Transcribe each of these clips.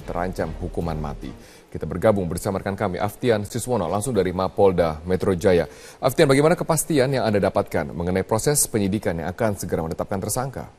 terancam hukuman mati. Kita bergabung bersama rekan kami Aftian Siswono langsung dari Mapolda Metro Jaya. Aftian, bagaimana kepastian yang Anda dapatkan mengenai proses penyidikan yang akan segera menetapkan tersangka?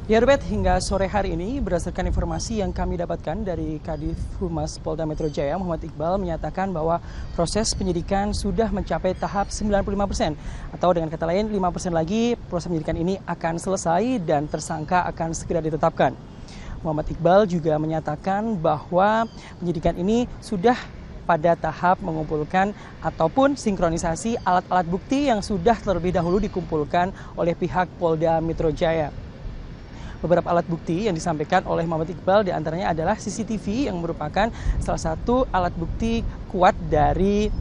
Ya Robert, hingga sore hari ini berdasarkan informasi yang kami dapatkan dari Kadif Humas Polda Metro Jaya, Muhammad Iqbal menyatakan bahwa proses penyidikan sudah mencapai tahap 95%. Atau dengan kata lain 5% lagi proses penyidikan ini akan selesai dan tersangka akan segera ditetapkan. Muhammad Iqbal juga menyatakan bahwa penyidikan ini sudah pada tahap mengumpulkan ataupun sinkronisasi alat-alat bukti yang sudah terlebih dahulu dikumpulkan oleh pihak Polda Metro Jaya. Beberapa alat bukti yang disampaikan oleh Muhammad Iqbal diantaranya adalah CCTV yang merupakan salah satu alat bukti kuat dari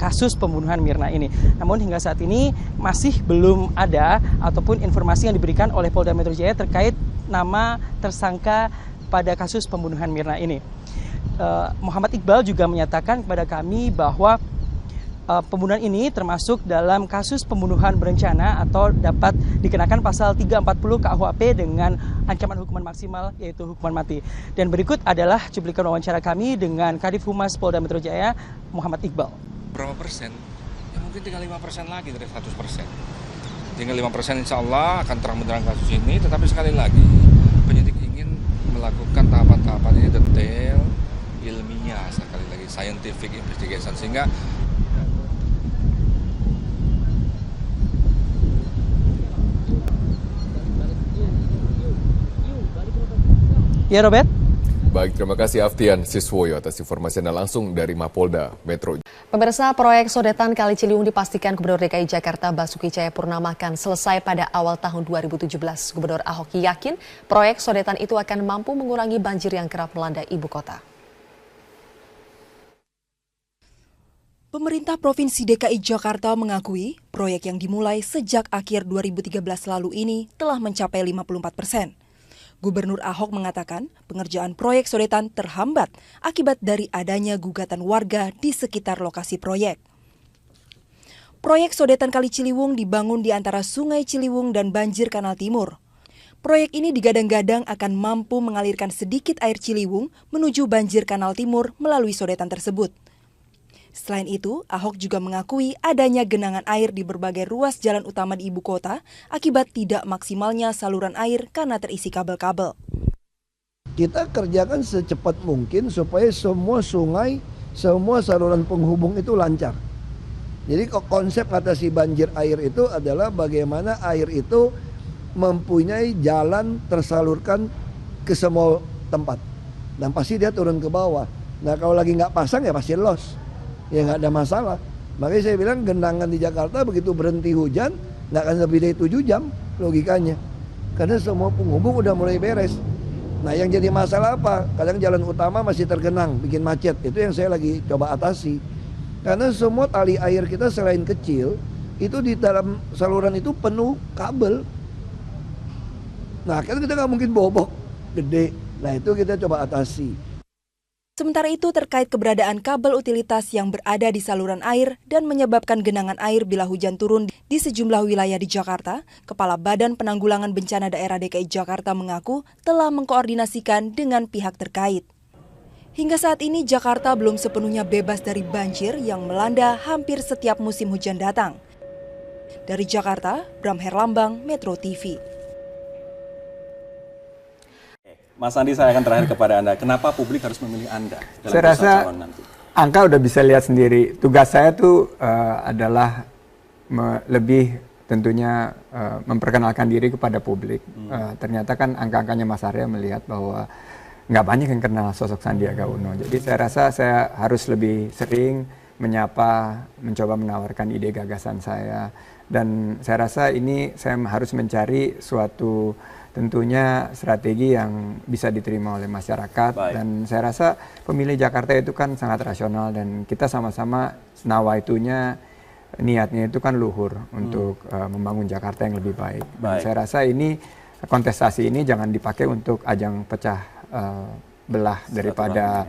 kasus pembunuhan Mirna ini. Namun hingga saat ini masih belum ada ataupun informasi yang diberikan oleh Polda Metro Jaya terkait nama tersangka pada kasus pembunuhan Mirna ini. Muhammad Iqbal juga menyatakan kepada kami bahwa pembunuhan ini termasuk dalam kasus pembunuhan berencana atau dapat dikenakan pasal 340 KUHP dengan ancaman hukuman maksimal yaitu hukuman mati. Dan berikut adalah cuplikan wawancara kami dengan Kadif Humas Polda Metro Jaya, Muhammad Iqbal. Berapa persen? Ya mungkin tinggal 5% lagi dari 100%. Tinggal 5% insya Allah akan terang benderang kasus ini, tetapi sekali lagi penyidik ingin melakukan tahapan-tahapan ini detail, ilmiah, sekali lagi scientific investigation, sehingga ya Robert. Baik, terima kasih Aftian Siswoyo atas informasi Anda langsung dari Mapolda Metro. Pemirsa, proyek sodetan Kali Ciliwung dipastikan Gubernur DKI Jakarta Basuki Cahayapurnama akan selesai pada awal tahun 2017. Gubernur Ahok yakin proyek sodetan itu akan mampu mengurangi banjir yang kerap melanda ibu kota. Pemerintah Provinsi DKI Jakarta mengakui proyek yang dimulai sejak akhir 2013 lalu ini telah mencapai 54%. Gubernur Ahok mengatakan pengerjaan proyek sodetan terhambat akibat dari adanya gugatan warga di sekitar lokasi proyek. Proyek sodetan Kali Ciliwung dibangun di antara Sungai Ciliwung dan Banjir Kanal Timur. Proyek ini digadang-gadang akan mampu mengalirkan sedikit air Ciliwung menuju Banjir Kanal Timur melalui sodetan tersebut. Selain itu, Ahok juga mengakui adanya genangan air di berbagai ruas jalan utama di ibu kota akibat tidak maksimalnya saluran air karena terisi kabel-kabel. Kita kerjakan secepat mungkin supaya semua sungai, semua saluran penghubung itu lancar. Jadi konsep atasi banjir air itu adalah bagaimana air itu mempunyai jalan tersalurkan ke semua tempat. Dan pasti dia turun ke bawah. Nah kalau lagi nggak pasang ya pasti loss. Ya nggak ada masalah. Makanya saya bilang genangan di Jakarta begitu berhenti hujan nggak akan lebih dari 7 jam logikanya. Karena semua penghubung udah mulai beres. Nah yang jadi masalah apa? Kadang jalan utama masih tergenang, bikin macet. Itu yang saya lagi coba atasi. Karena semua tali air kita selain kecil, itu di dalam saluran itu penuh kabel. Nah kan kita nggak mungkin bobok gede. Nah itu kita coba atasi. Sementara itu terkait keberadaan kabel utilitas yang berada di saluran air dan menyebabkan genangan air bila hujan turun di sejumlah wilayah di Jakarta, Kepala Badan Penanggulangan Bencana Daerah DKI Jakarta mengaku telah mengkoordinasikan dengan pihak terkait. Hingga saat ini Jakarta belum sepenuhnya bebas dari banjir yang melanda hampir setiap musim hujan datang. Dari Jakarta, Bram Herlambang, Metro TV. Mas Andi, saya akan terakhir kepada Anda. Kenapa publik harus memilih Anda dalam saya rasa calon nanti? Angka udah bisa lihat sendiri. Tugas saya tuh adalah lebih tentunya memperkenalkan diri kepada publik. Ternyata kan angka-angkanya Mas Arya melihat bahwa nggak banyak yang kenal sosok Sandiaga Uno. Jadi saya rasa saya harus lebih sering menyapa, mencoba menawarkan ide gagasan saya. Dan saya rasa ini saya harus mencari suatu tentunya strategi yang bisa diterima oleh masyarakat. Baik. Dan saya rasa pemilih Jakarta itu kan sangat rasional dan kita sama-sama nawaitunya niatnya itu kan luhur untuk membangun Jakarta yang lebih baik. Dan saya rasa ini kontestasi ini jangan dipakai untuk ajang pecah belah daripada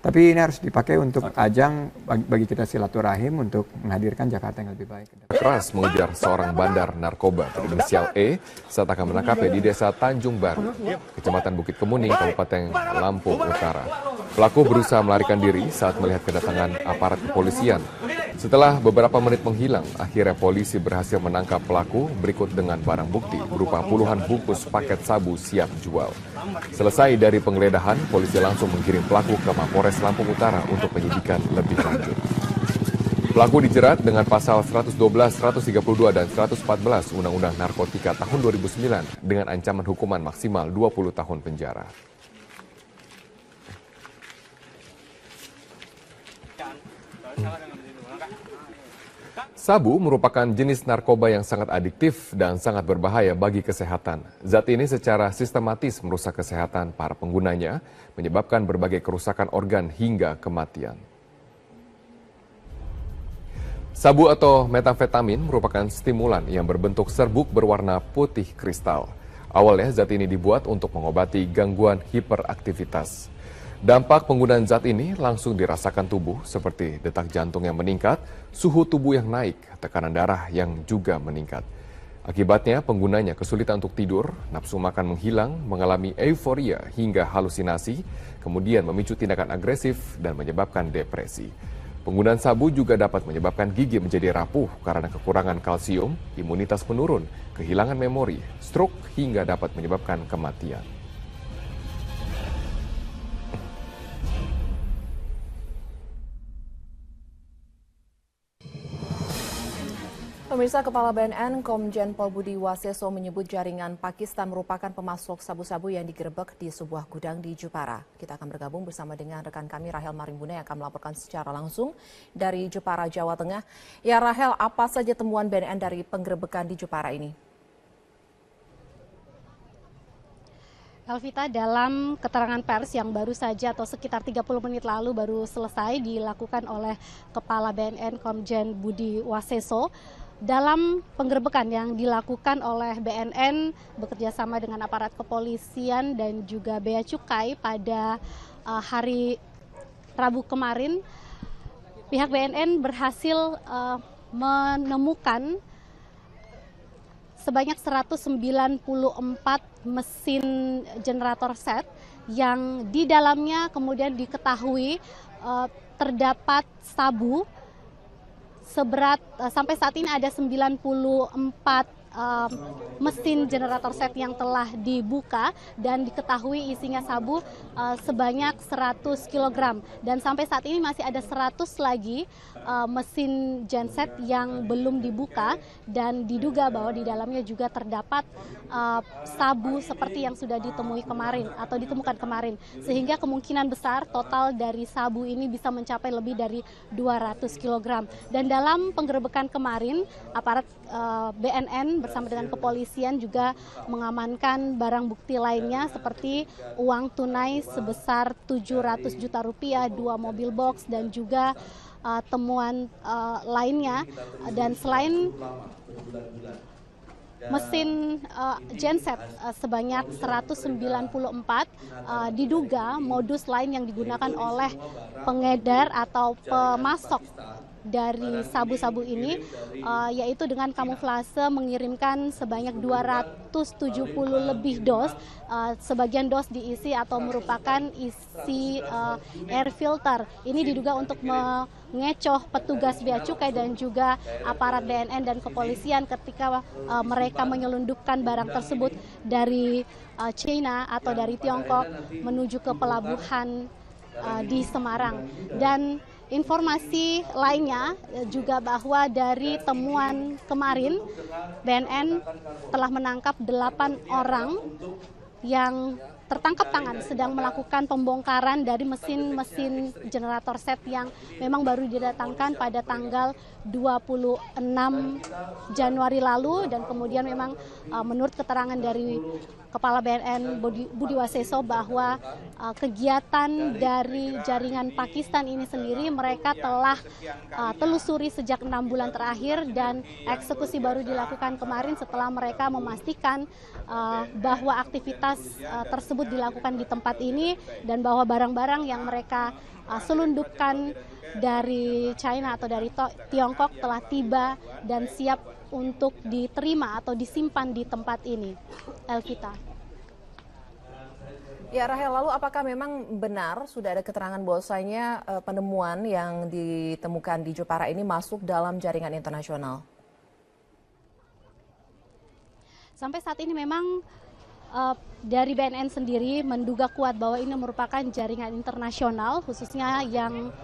Tapi ini harus dipakai untuk ajang bagi kita silaturahim untuk menghadirkan Jakarta yang lebih baik. Keras mengejar seorang bandar narkoba berinisial E saat akan menangkapnya di Desa Tanjung Baru, Kecamatan Bukit Kemuning, Kabupaten Lampung Utara. Pelaku berusaha melarikan diri saat melihat kedatangan aparat kepolisian. Setelah beberapa menit menghilang, akhirnya polisi berhasil menangkap pelaku berikut dengan barang bukti berupa puluhan bungkus paket sabu siap jual. Selesai dari penggeledahan, polisi langsung mengirim pelaku ke Mapores Lampung Utara untuk penyidikan lebih lanjut. Pelaku dijerat dengan pasal 112, 132, dan 114 Undang-Undang Narkotika tahun 2009 dengan ancaman hukuman maksimal 20 tahun penjara. Sabu merupakan jenis narkoba yang sangat adiktif dan sangat berbahaya bagi kesehatan. Zat ini secara sistematis merusak kesehatan para penggunanya, menyebabkan berbagai kerusakan organ hingga kematian. Sabu atau metamfetamin merupakan stimulan yang berbentuk serbuk berwarna putih kristal. Awalnya zat ini dibuat untuk mengobati gangguan hiperaktivitas. Dampak penggunaan zat ini langsung dirasakan tubuh seperti detak jantung yang meningkat, suhu tubuh yang naik, tekanan darah yang juga meningkat. Akibatnya penggunanya kesulitan untuk tidur, nafsu makan menghilang, mengalami euforia hingga halusinasi, kemudian memicu tindakan agresif dan menyebabkan depresi. Penggunaan sabu juga dapat menyebabkan gigi menjadi rapuh karena kekurangan kalsium, imunitas menurun, kehilangan memori, stroke hingga dapat menyebabkan kematian. Pemirsa, Kepala BNN Komjen Pol Budi Waseso menyebut jaringan Pakistan merupakan pemasok sabu-sabu yang digerebek di sebuah gudang di Jepara. Kita akan bergabung bersama dengan rekan kami Rahel Marimbuna yang akan melaporkan secara langsung dari Jepara, Jawa Tengah. Ya Rahel, apa saja temuan BNN dari penggerebekan di Jepara ini? Elvita, dalam keterangan pers yang baru saja atau sekitar 30 menit lalu baru selesai dilakukan oleh Kepala BNN Komjen Budi Waseso, dalam penggerebekan yang dilakukan oleh BNN bekerja sama dengan aparat kepolisian dan juga Bea Cukai pada hari Rabu kemarin, pihak BNN berhasil menemukan sebanyak 194 mesin generator set yang di dalamnya kemudian diketahui terdapat sabu seberat sampai saat ini ada 94 mesin generator set yang telah dibuka dan diketahui isinya sabu sebanyak 100 kg. Dan sampai saat ini masih ada 100 lagi mesin genset yang belum dibuka dan diduga bahwa di dalamnya juga terdapat sabu seperti yang sudah ditemui kemarin atau ditemukan kemarin. Sehingga kemungkinan besar total dari sabu ini bisa mencapai lebih dari 200 kg. Dan dalam penggerebekan kemarin, aparat BNN bersama dengan kepolisian juga mengamankan barang bukti lainnya seperti uang tunai sebesar 700 juta rupiah, 2 mobil box dan juga temuan lainnya. Dan selain mesin genset sebanyak 194, diduga modus lain yang digunakan oleh pengedar atau pemasok dari sabu-sabu ini yaitu dengan kamuflase mengirimkan sebanyak 270 lebih dos. Sebagian dos diisi atau merupakan isi air filter. Ini diduga untuk mengecoh petugas Bea Cukai dan juga aparat BNN dan kepolisian ketika mereka menyelundupkan barang tersebut dari China atau dari Tiongkok menuju ke pelabuhan di Semarang. Dan informasi lainnya juga bahwa dari temuan kemarin BNN telah menangkap 8 orang yang tertangkap tangan sedang melakukan pembongkaran dari mesin-mesin generator set yang memang baru didatangkan pada tanggal 26 Januari lalu. Dan kemudian memang menurut keterangan dari Kepala BNN Budi Waseso bahwa kegiatan dari jaringan Pakistan ini sendiri mereka telah telusuri sejak 6 bulan terakhir, dan eksekusi baru dilakukan kemarin setelah mereka memastikan bahwa aktivitas tersebut tersebut dilakukan di tempat ini dan bahwa barang-barang yang mereka selundupkan dari China atau dari Tiongkok telah tiba dan siap untuk diterima atau disimpan di tempat ini. Elvita. Ya Rahel, lalu apakah memang benar sudah ada keterangan bahwasanya penemuan yang ditemukan di Jepara ini masuk dalam jaringan internasional? Sampai saat ini memang dari BNN sendiri menduga kuat bahwa ini merupakan jaringan internasional, khususnya yang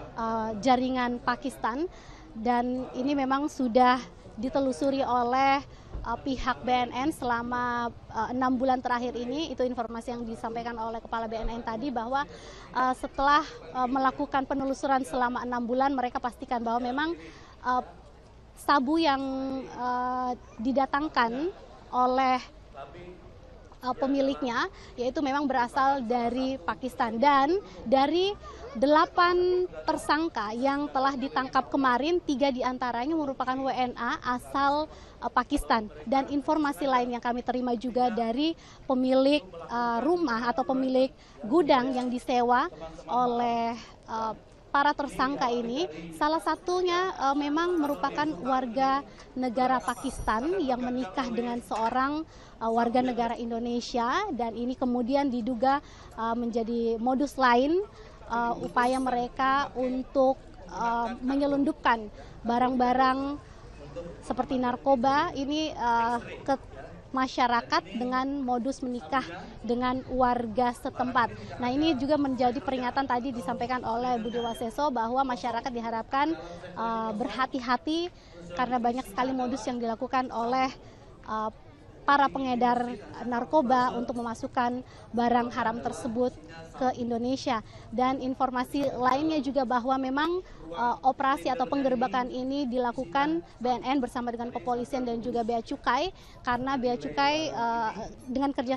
jaringan Pakistan, dan ini memang sudah ditelusuri oleh pihak BNN selama 6 bulan terakhir ini. Itu informasi yang disampaikan oleh Kepala BNN tadi, bahwa setelah melakukan penelusuran selama 6 bulan, mereka pastikan bahwa memang sabu yang didatangkan oleh pemiliknya yaitu memang berasal dari Pakistan, dan dari 8 tersangka yang telah ditangkap kemarin, 3 diantaranya merupakan WNA asal Pakistan. Dan informasi lain yang kami terima juga dari pemilik rumah atau pemilik gudang yang disewa oleh para tersangka ini, salah satunya memang merupakan warga negara Pakistan yang menikah dengan seorang warga negara Indonesia, dan ini kemudian diduga menjadi modus lain upaya mereka untuk menyelundupkan barang-barang seperti narkoba ini ke masyarakat dengan modus menikah dengan warga setempat. Nah, ini juga menjadi peringatan tadi disampaikan oleh Budi Waseso bahwa masyarakat diharapkan berhati-hati karena banyak sekali modus yang dilakukan oleh para pengedar narkoba untuk memasukkan barang haram tersebut ke Indonesia. Dan informasi lainnya juga bahwa memang operasi atau penggerbekan ini dilakukan BNN bersama dengan kepolisian dan juga Bea Cukai, karena Bea Cukai dengan kerja